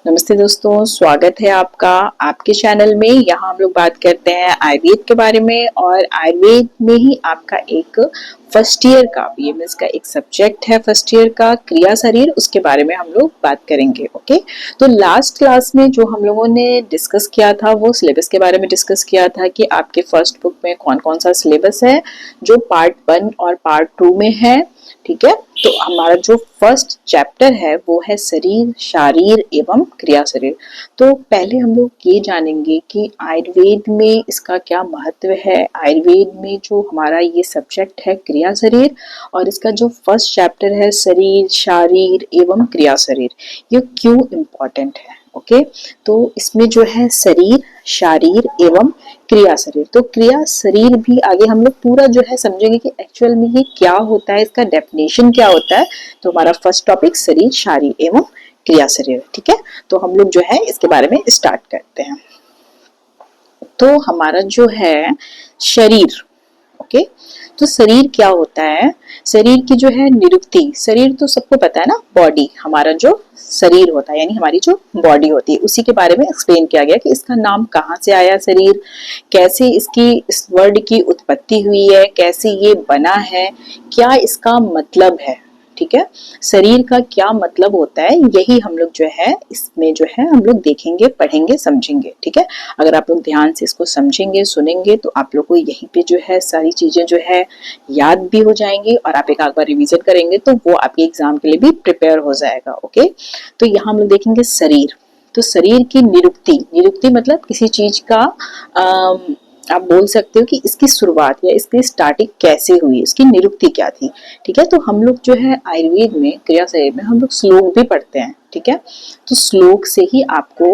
नमस्ते दोस्तों, स्वागत है आपका आपके चैनल में। यहाँ हम लोग बात करते हैं आयुर्वेद के बारे में और आयुर्वेद में ही आपका एक फर्स्ट ईयर का बीएमएस का एक सब्जेक्ट है फर्स्ट ईयर का क्रिया शरीर, उसके बारे में हम लोग बात करेंगे। ओके, तो लास्ट क्लास में जो हम लोगों ने डिस्कस किया था वो सिलेबस के बारे में डिस्कस किया था कि आपके फर्स्ट बुक में कौन कौन सा सिलेबस है जो पार्ट 1 और पार्ट 2 में है। ठीक है, तो हमारा जो फर्स्ट चैप्टर है वो है शरीर, शारीर एवं क्रिया शरीर। तो पहले हम लोग ये जानेंगे कि आयुर्वेद में इसका क्या महत्व है। आयुर्वेद में जो हमारा ये सब्जेक्ट है क्रिया शरीर और इसका जो फर्स्ट चैप्टर है शरीर, शारीर एवं क्रिया शरीर, ये क्यों इम्पोर्टेंट है। ओके, तो इसमें जो है शरीर, शारीर एवं क्रिया शरीर, तो क्रिया शरीर भी आगे हम लोग पूरा जो है समझेंगे कि एक्चुअल में ये क्या होता है, इसका डेफिनेशन क्या होता है। तो हमारा फर्स्ट टॉपिक शरीर, शारीर एवं क्रिया शरीर। ठीक है, तो हम लोग जो है इसके बारे में स्टार्ट करते हैं। तो हमारा जो है शरीर, ओके, तो शरीर क्या होता है। शरीर की जो है निरुक्ति, शरीर तो सबको पता है ना, बॉडी, हमारा जो शरीर होता है यानी हमारी जो बॉडी होती है, उसी के बारे में एक्सप्लेन किया गया कि इसका नाम कहाँ से आया शरीर, कैसे इसकी इस वर्ड की उत्पत्ति हुई है, कैसे ये बना है, क्या इसका मतलब है। ठीक है, शरीर का क्या मतलब होता है, यही हम लोग जो है इसमें जो है हम लोग देखेंगे, पढ़ेंगे, समझेंगे। ठीक है, अगर आप लोग ध्यान से इसको समझेंगे, सुनेंगे तो आप लोग को यहीं पे जो है सारी चीजें जो है याद भी हो जाएंगी और आप एक बार रिवीजन करेंगे तो वो आपके एग्जाम के लिए भी प्रिपेयर हो जाएगा। ओके, तो यहाँ हम लोग देखेंगे शरीर। तो शरीर की निरुक्ति, निरुक्ति मतलब किसी चीज का आप बोल सकते हो कि इसकी शुरुआत या इसकी स्टार्टिंग कैसे हुई, इसकी निरुक्ति क्या थी। ठीक है, तो हम लोग जो है आयुर्वेद में क्रिया शरीर में हम लोग श्लोक भी पढ़ते हैं। ठीक है, तो श्लोक से ही आपको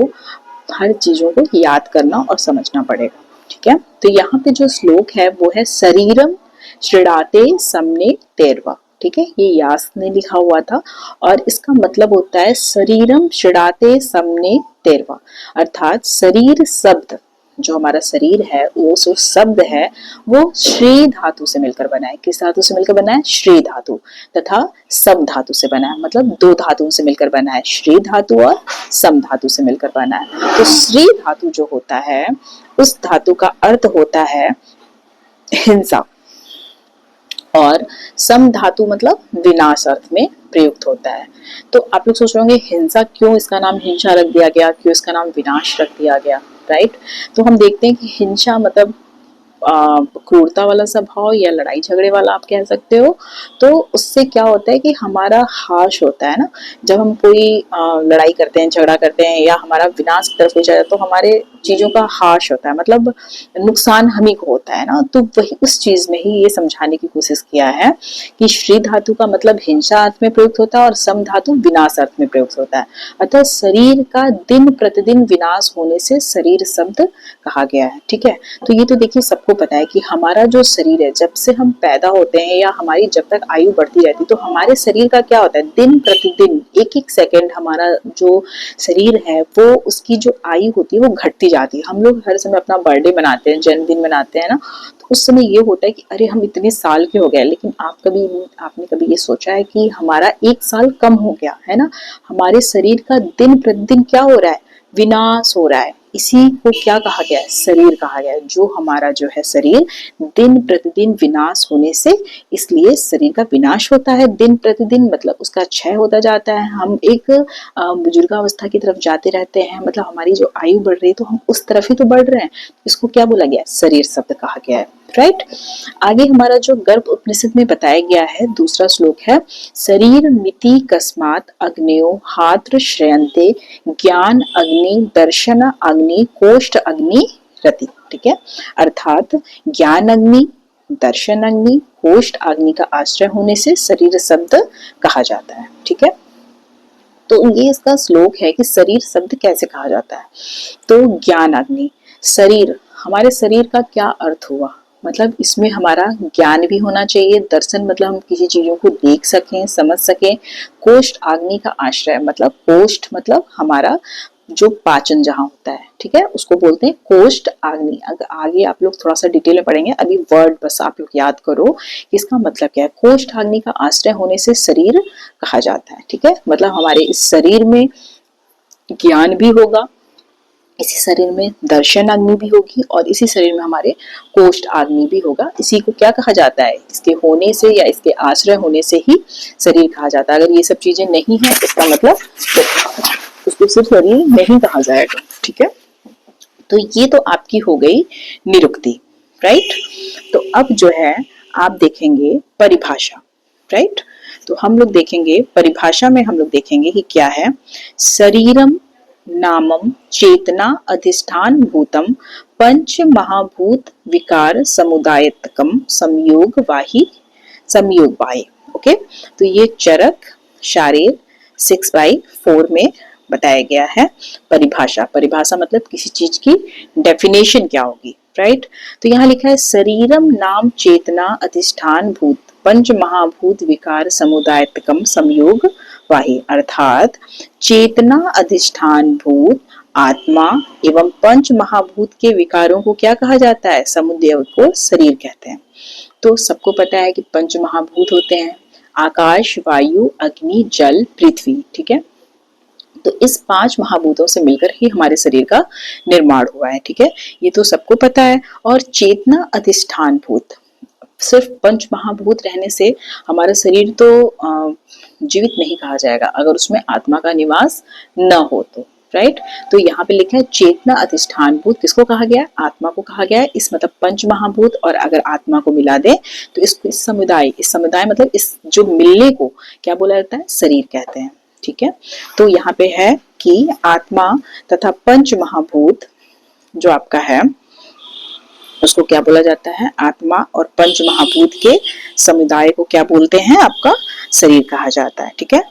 हर चीजों को याद करना और समझना पड़ेगा। ठीक है, तो यहाँ पे जो श्लोक है वो है शरीरम श्रीडाते समने तेरवा। ठीक है, ये यास ने लिखा हुआ था और इसका मतलब होता है शरीरम श्रीडाते समने तेरवा, अर्थात शरीर शब्द, जो हमारा शरीर है वो जो शब्द है वो श्री धातु से मिलकर बना है। किस धातु से मिलकर बना है? श्री धातु, तथा सम धातु से बना है, मतलब दो धातुओं से मिलकर बना है, श्री धातु और सम धातु से मिलकर बना है। तो श्री धातु जो होता है उस धातु का अर्थ होता है हिंसा और सम धातु मतलब विनाश अर्थ में प्रयुक्त होता है। तो आप लोग सोच रहे होंगे हिंसा, क्यों इसका नाम हिंसा रख दिया गया, क्यों इसका नाम विनाश रख दिया गया, राइट। तो हम देखते हैं कि हिंसा मतलब क्रूरता वाला स्वभाव या लड़ाई झगड़े वाला आप कह सकते हो। तो उससे क्या होता है कि हमारा हाश होता है ना, जब हम कोई लड़ाई करते हैं, झगड़ा करते हैं या हमारा विनाश की तरफ ले जाए तो हमारे चीजों का हाश होता है, मतलब नुकसान हमी को होता है ना। तो वही उस चीज में ही ये समझाने की कोशिश किया है कि श्री धातु का मतलब हिंसा अर्थ में प्रयुक्त होता है और सम धातु विनाश अर्थ में प्रयुक्त होता है। अतः शरीर का दिन प्रतिदिन विनाश होने से शरीर शब्द कहा गया है। ठीक है, तो ये तो देखिए सबको पता है कि हमारा जो शरीर है, जब से हम पैदा होते हैं या हमारी जब तक आयु बढ़ती रहती है तो हमारे शरीर का क्या होता है, दिन प्रतिदिन एक एक सेकंड हमारा जो शरीर है वो उसकी जो आयु होती है वो घटती जाती है। हम लोग हर समय अपना बर्थडे मनाते हैं, जन्मदिन मनाते हैं ना, तो उस समय ये होता है कि अरे हम इतने साल के हो गए, लेकिन आपने कभी ये सोचा है कि हमारा एक साल कम हो गया है ना। हमारे शरीर का दिन प्रतिदिन क्या हो रहा है, विनाश हो रहा है। इसी को क्या कहा गया है, शरीर कहा गया है। जो हमारा जो है शरीर दिन प्रतिदिन विनाश होने से, इसलिए शरीर का विनाश होता है दिन प्रतिदिन, मतलब उसका क्षय होता जाता है। हम एक बुजुर्गावस्था की तरफ जाते रहते हैं, मतलब हमारी जो आयु बढ़ रही है तो हम उस तरफ ही तो बढ़ रहे हैं। इसको क्या बोला गया, शरीर शब्द कहा गया है, राइट। आगे हमारा जो गर्भ उपनिषद में बताया गया है, दूसरा श्लोक है शरीर मिति कस्मात अग्नियो हात्र श्रयन्ते ज्ञान अग्नि दर्शन अग्नि कोष्ठ अग्नि रति। ठीक है, अर्थात ज्ञान अग्नि, दर्शन अग्नि, कोष्ठ अग्नि का आश्रय होने से शरीर शब्द कहा जाता है। ठीक है, तो ये इसका श्लोक है कि शरीर शब्द कैसे कहा जाता है। तो ज्ञान अग्नि, शरीर, हमारे शरीर का क्या अर्थ हुआ, मतलब इसमें हमारा ज्ञान भी होना चाहिए, दर्शन मतलब हम किसी चीजों को देख सकें, समझ सकें। कोष्ठ अग्नि का आश्रय, मतलब कोष्ठ मतलब हमारा जो पाचन जहां होता है, ठीक है, उसको बोलते हैं कोष्ठ अग्नि। अगर आगे आप लोग थोड़ा सा डिटेल में पढ़ेंगे, अभी वर्ड बस आप लोग याद करो कि इसका मतलब क्या है। कोष्ठ अग्नि का आश्रय होने से शरीर कहा जाता है। ठीक है, मतलब हमारे इस शरीर में ज्ञान भी होगा, इसी शरीर में दर्शन अग्नि भी होगी और इसी शरीर में हमारे कोष्ठ अग्नि भी होगा। इसी को क्या कहा जाता है, इसके होने से या इसके आश्रय होने से ही शरीर कहा जाता है। अगर ये सब चीजें नहीं है इसका मतलब तो उसको सिर्फ शरीर नहीं कहा जाएगा। ठीक है, तो ये तो आपकी हो गई निरुक्ति, राइट। तो अब जो है आप देखेंगे परिभाषा, राइट। तो हम लोग देखेंगे परिभाषा में, हम लोग देखेंगे कि क्या है। शरीरम नामम चेतना अधिष्ठान भूतम पंच महाभूत विकार समुदायतकम संयोग वाही। ओके, तो ये चरक शारीर 6/4 में बताया गया है। परिभाषा, परिभाषा मतलब किसी चीज की डेफिनेशन क्या होगी, राइट। तो यहाँ लिखा है शरीरम नाम चेतना अधिष्ठान भूत पंच महाभूत विकार समुदायतकम संयोग वाही, अर्थात चेतना अधिष्ठान भूत आत्मा एवं पंच महाभूत के विकारों को क्या कहा जाता है, समुदाय को शरीर कहते हैं। तो सबको पता है कि पंच महाभूत होते हैं आकाश, वायु, अग्नि, जल, पृथ्वी। ठीक है, तो इस 5 महाभूतों से मिलकर ही हमारे शरीर का निर्माण हुआ है। ठीक है, ये तो सबको पता है। और चेतना अधिष्ठान भूत, सिर्फ पंच महाभूत रहने से हमारा शरीर तो जीवित नहीं कहा जाएगा अगर उसमें आत्मा का निवास न हो तो, राइट। तो यहाँ पे लिखा है चेतना अधिष्ठान भूत, किसको कहा गया, आत्मा को कहा गया है। इस मतलब पंच महाभूत और अगर आत्मा को मिला दे तो इसको इस समुदाय मतलब इस जो मिलने को क्या बोला जाता है, शरीर कहते हैं। ठीक है, तो यहाँ पे है कि आत्मा तथा पंच महाभूत जो आपका है उसको क्या बोला जाता है, आत्मा और पंच महाभूत के समुदाय को क्या बोलते हैं, आपका शरीर कहा जाता है। ठीक है,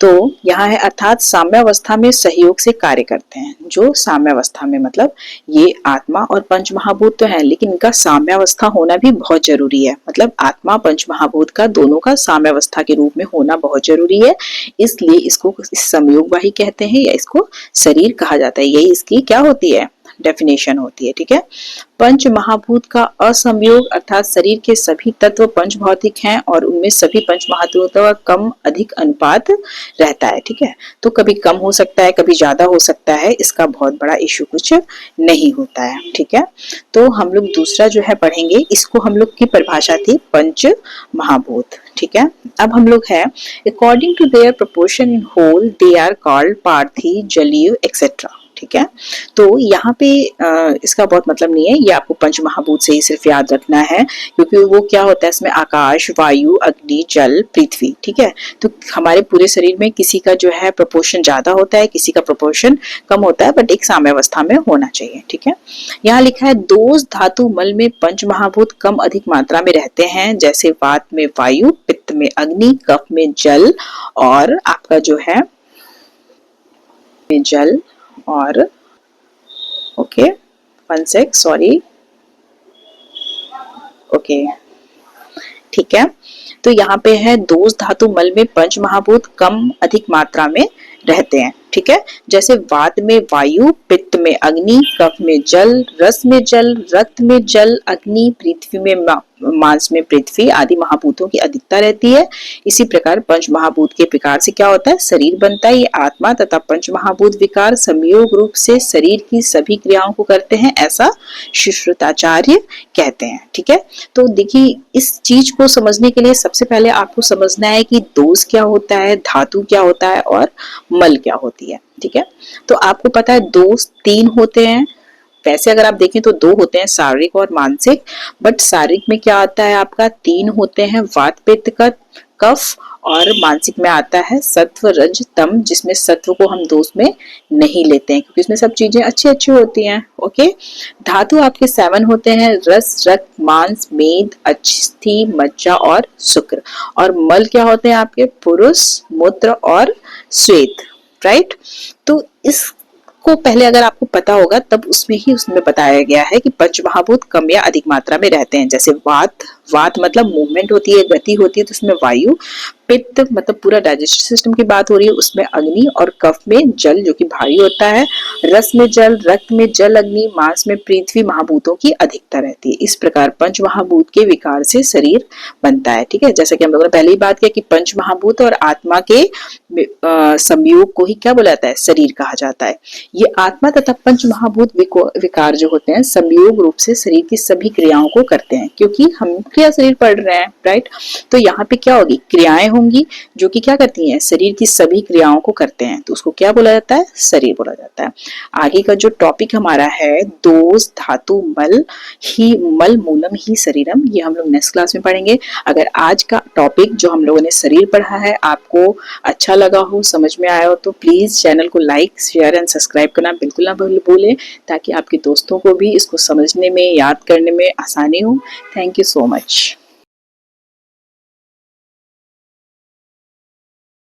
तो यहाँ है अर्थात साम्यावस्था में सहयोग से कार्य करते हैं। जो साम्यावस्था में मतलब ये आत्मा और पंच महाभूत तो है लेकिन इनका साम्यावस्था होना भी बहुत जरूरी है। मतलब आत्मा पंच महाभूत का दोनों का साम्यावस्था के रूप में होना बहुत जरूरी है, इसलिए इसको संयोगवाही कहते हैं या इसको शरीर कहा जाता है। यही इसकी क्या होती है, डेफिनेशन होती है। ठीक है, पंच महाभूत का असंयोग अर्थात शरीर के सभी तत्व पंच भौतिक हैं और उनमें सभी पंच महाभूतों का कम अधिक अनुपात रहता है। ठीक है, तो कभी कम हो सकता है कभी ज्यादा हो सकता है, इसका बहुत बड़ा इश्यू कुछ नहीं होता है। ठीक है, तो हम लोग दूसरा जो है पढ़ेंगे, इसको हम लोग की परिभाषा थी पंच महाभूत। ठीक है, अब हम लोग है according to their proportion in whole they are called पार्थी, जलीय एक्सेट्रा। ठीक है, तो यहाँ पे इसका बहुत मतलब नहीं है, ये आपको पंच महाभूत से ही सिर्फ याद रखना है क्योंकि वो क्या होता है इसमें आकाश, वायु, अग्नि, जल, पृथ्वी। ठीक है, तो हमारे पूरे शरीर में किसी का जो है प्रोपोर्शन ज्यादा होता है, किसी का प्रोपोर्शन कम होता है, बट एक साम्यावस्था में होना चाहिए। ठीक है, यहाँ लिखा है दोष धातु मल में पंच महाभूत कम अधिक मात्रा में रहते हैं, जैसे वात में वायु, पित्त में अग्नि, कफ में जल और आपका जो है जल और ओके 1 sec सॉरी ओके ठीक है, तो यहाँ पे है दोष धातु मल में पंच महाभूत कम अधिक मात्रा में रहते हैं। ठीक है, जैसे वात में वायु, पित्त में अग्नि, कफ में जल, रस में जल, रक्त में जल, अग्नि, पृथ्वी में मांस में पृथ्वी आदि महाभूतों की अधिकता रहती है। इसी प्रकार पंच महाभूत के प्रकार से क्या होता है, शरीर बनता है। ये आत्मा तथा पंच महाभूत विकार संयोग रूप से शरीर की सभी क्रियाओं को करते हैं, ऐसा सुश्रुताचार्य कहते हैं। ठीक है, तो देखिए इस चीज को समझने के लिए सबसे पहले आपको समझना है कि दोष क्या होता है, धातु क्या होता है और मल क्या होती है। ठीक है, तो आपको पता है दोष 3 होते हैं। वैसे अगर आप देखें तो 2 होते हैं, शारीरिक और मानसिक, बट शारीरिक में क्या आता है आपका 3 होते हैं, वात, पित्त, कफ, और मानसिक में आता है सत्व, रज, तम, जिसमें सत्व को हम दोष में नहीं लेते हैं क्योंकि इसमें सब चीजें अच्छी अच्छी होती हैं। ओके, धातु आपके 7 होते हैं, रस, रक्त, मांस, मेद, अस्थि, मज्जा और शुक्र। और मल क्या होते हैं आपके, पुरुष, मूत्र और श्वेत। राइट, तो इसको पहले अगर आपको पता होगा तब उसमें बताया गया है कि पंच महाभूत कम या अधिक मात्रा में रहते हैं। जैसे वात मतलब मूवमेंट होती है, गति होती है, तो उसमें वायु, पित्त मतलब पूरा डाइजेस्टिव सिस्टम की बात हो रही है, उसमें अग्नि, और कफ में जल जो कि भारी होता है, रस में जल, रक्त में जल अग्नि, मांस में पृथ्वी महाभूतों की अधिकता रहती है। इस प्रकार पंच महाभूत के विकार से शरीर बनता है। ठीक है, जैसा कि हम लोगों ने पहले ही बात किया कि पंच महाभूत और आत्मा के संयोग को ही क्या बोला जाता है, शरीर कहा जाता है। ये आत्मा तथा पंच महाभूत विकार जो होते हैं संयोग रूप से शरीर की सभी क्रियाओं को करते हैं, क्योंकि हम क्रिया शरीर पढ़ रहे हैं, राइट। तो यहाँ पे क्या होगी, क्रियाएं होंगी जो कि क्या करती हैं, शरीर की सभी क्रियाओं को करते हैं, तो उसको क्या बोला जाता है, शरीर बोला जाता है। आगे का जो टॉपिक हमारा है, दोष धातु मल ही मल मूलम ही शरीरम, ये हम लोग नेक्स्ट क्लास में पढ़ेंगे। अगर आज का टॉपिक जो हम लोगों ने शरीर पढ़ा है आपको अच्छा लगा हो, समझ में आया हो, तो प्लीज चैनल को लाइक शेयर एंड सब्सक्राइब करना बिल्कुल ना भूलें, ताकि आपके दोस्तों को भी इसको समझने में, याद करने में आसानी हो। Thank you so much.